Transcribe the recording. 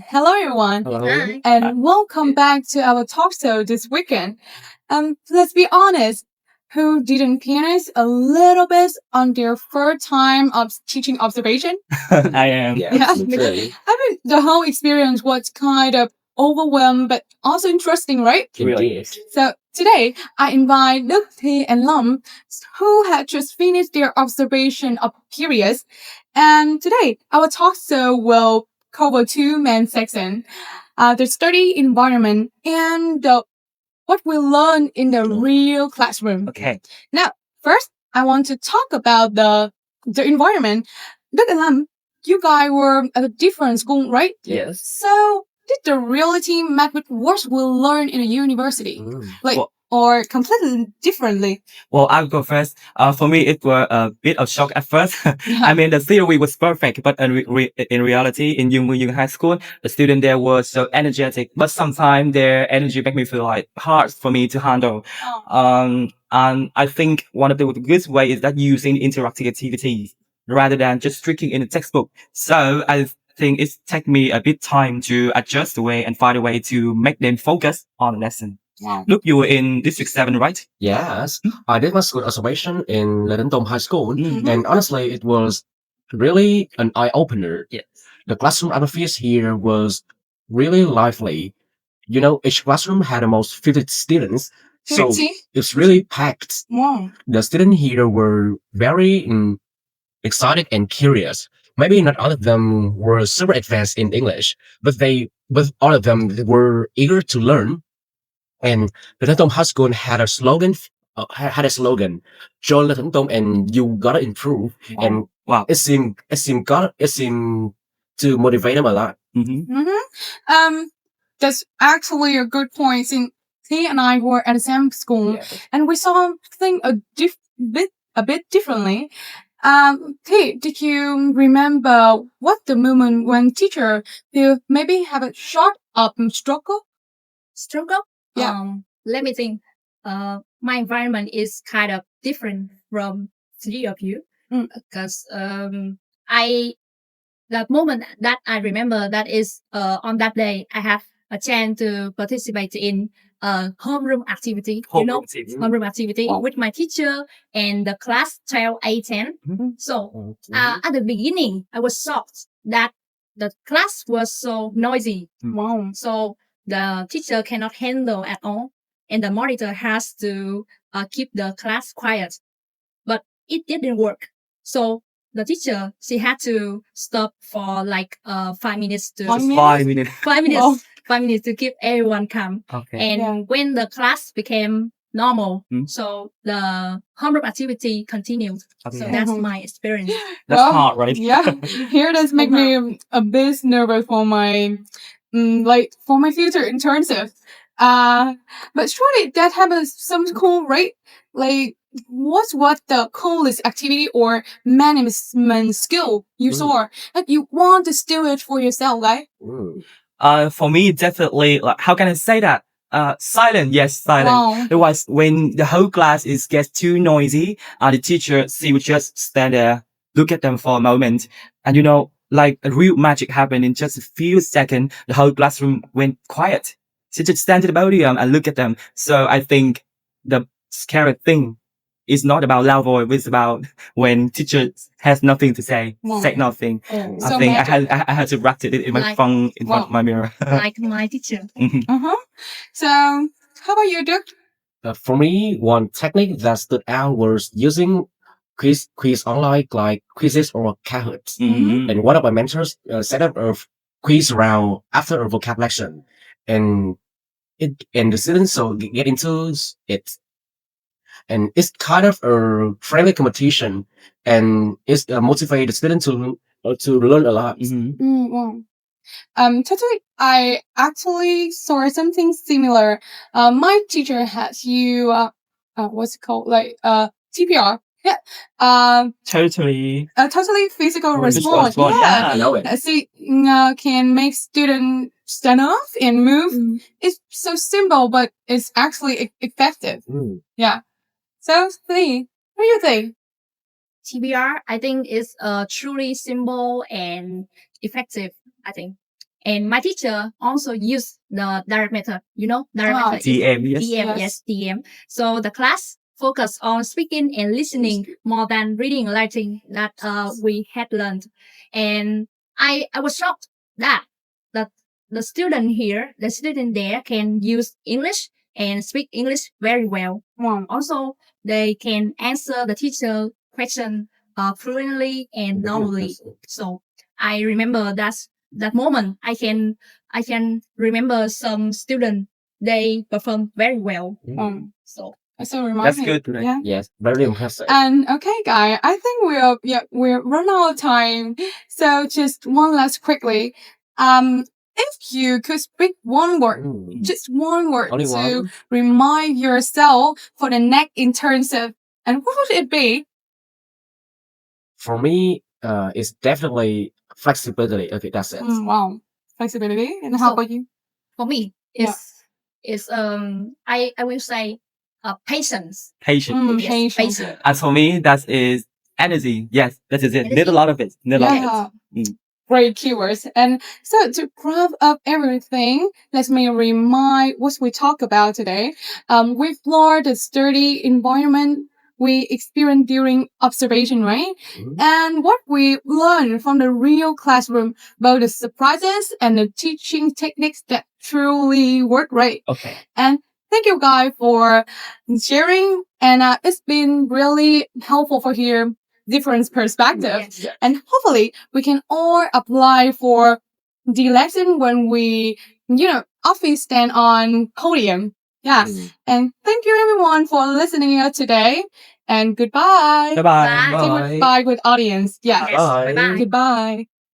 Hello, everyone. Hello. Hi. And welcome back to our talk show this weekend. Let's be honest, who didn't pianist a little bit on their first time of teaching observation? I am. Yeah. Absolutely. I mean, the whole experience was kind of overwhelmed, but also interesting, right? Really. Indeed. So today, I invite Đức Thi and Lâm, who had just finished their observation of periods. And today, our talk show will cover two main sections, the study environment and what we learn in the real classroom. Okay. Now, first, I want to talk about the environment. Đức and Lâm, you guys were at a different school, right? Yes. So, did the reality match with what we learn in a university? Like, Well- or completely differently? Well, I'll go first. For me, it was a bit of shock at first. I mean, the theory was perfect, but in reality, in NguyenNgocBaoLam High School, the student there was so energetic, but sometimes their energy make me feel like hard for me to handle. And I think one of the good way is that using interactive activities rather than just tricking in the textbook. So I think it's take me a bit time to adjust the way and find a way to make them focus on the lesson. Wow. Look, you were in District 7, right? Yes. I did my school observation in Lenendom High School, Mhm. and honestly, it was really an eye opener. Yes. The classroom atmosphere here was really lively. You know, each classroom had almost 50 students, so 50? it's really packed. Wow. The students here were very excited and curious. Maybe not all of them were super advanced in English, but all of them were eager to learn. And Lenendom High School had a slogan, join Lenendom and you gotta improve. And Wow. it seemed to motivate them a lot. That's actually a good point. Since he and I were at the same school, Yeah. and we saw things a bit differently. Hey, did you remember what the moment when teacher will maybe have a short up struggle? Struggle? Yeah. Let me think. My environment is kind of different from three of you because I that moment that I remember that is on that day I have a chance to participate in homeroom activity. Homeroom activity Wow. with my teacher and the class 12, 8, 10. So at the beginning I was shocked that the class was so noisy. Wow. So the teacher cannot handle at all, and the monitor has to keep the class quiet. But it didn't work. So the teacher, she had to stop for like 5 minutes to 5 minutes. 5 minutes, Wow. 5 minutes to keep everyone calm. Okay. And Yeah. when the class became normal, Mm. so the homeroom activity continued. Okay. So that's my experience. That's hard, right? Yeah. Here does make me a bit nervous for my for my future internship. But surely that happens some cool, right? Like what's what the coolest activity or management skill you saw that you want to steal it for yourself, right? For me, definitely, like, how can I say that? Silent, yes, silent. Wow. It was when the whole class gets too noisy, the teacher, she would just stand there, look at them for a moment, and like a real magic happened in just a few seconds. The whole classroom went quiet. She just stand at the podium and look at them. So I think the scary thing is not about loud voice. It's about when teacher has nothing to say, Wow. say nothing. Oh, I so think magic. I had to practice it in my Like- phone in front of Wow. my mirror. Like my teacher. So how about you, Dirk? For me, one technique that stood out was using quiz online like quizzes or Kahoots. And one of my mentors set up a quiz round after a vocab lesson, and the students so get into it, and it's kind of a friendly competition, and it's motivate the student to learn a lot. Wow. Totally. I actually saw something similar. My teacher has you. What's it called? Like TPR. Yeah. Totally. A totally physical Physical response. response, Yeah. I know it. See, can make students stand up and move. It's so simple, but it's actually effective. Yeah. So, see, what do you think? TBR, I think is truly simple and effective. I think. And my teacher also used the direct method. You know, direct Ah, method is DM, yes. DM, Yes. yes, DM. So the class focused on speaking and listening more than reading and writing that we had learned. And I was shocked that the student here, the student there can use English and speak English very well. Wow. Also, they can answer the teacher question fluently and normally. So I remember that moment. I can remember some student they perform very well. So So reminds That's me. good, right? Yeah. Yes, very impressive. And okay, guy, I think we're run out of time. So just one last quickly. If you could speak one word, just one word Only to one? remind yourself for the next internship, and what would it be? For me, it's definitely flexibility. Okay, that's it. Wow, flexibility. And how So- about you? for me, Yeah. is I will say patience. Patient. Yes, Patience. patience. As for me, that is energy. Yes, that is it. Need a Energy. lot of it. Need a lot of Yeah. it. Great keywords. And so to wrap up everything, let me remind what we talked about today. We explored the sturdy environment we experienced during observation, right? And what we learned from the real classroom, both the surprises and the teaching techniques that truly work, right? Okay. And thank you guys for sharing. And it's been really helpful for hear different perspectives. Yes. And hopefully we can all apply for the lesson when we, often stand on podium. Yeah. And thank you everyone for listening today. And goodbye. Bye-bye. Bye. Say goodbye with audience. Yeah. Yes. Bye bye. Goodbye.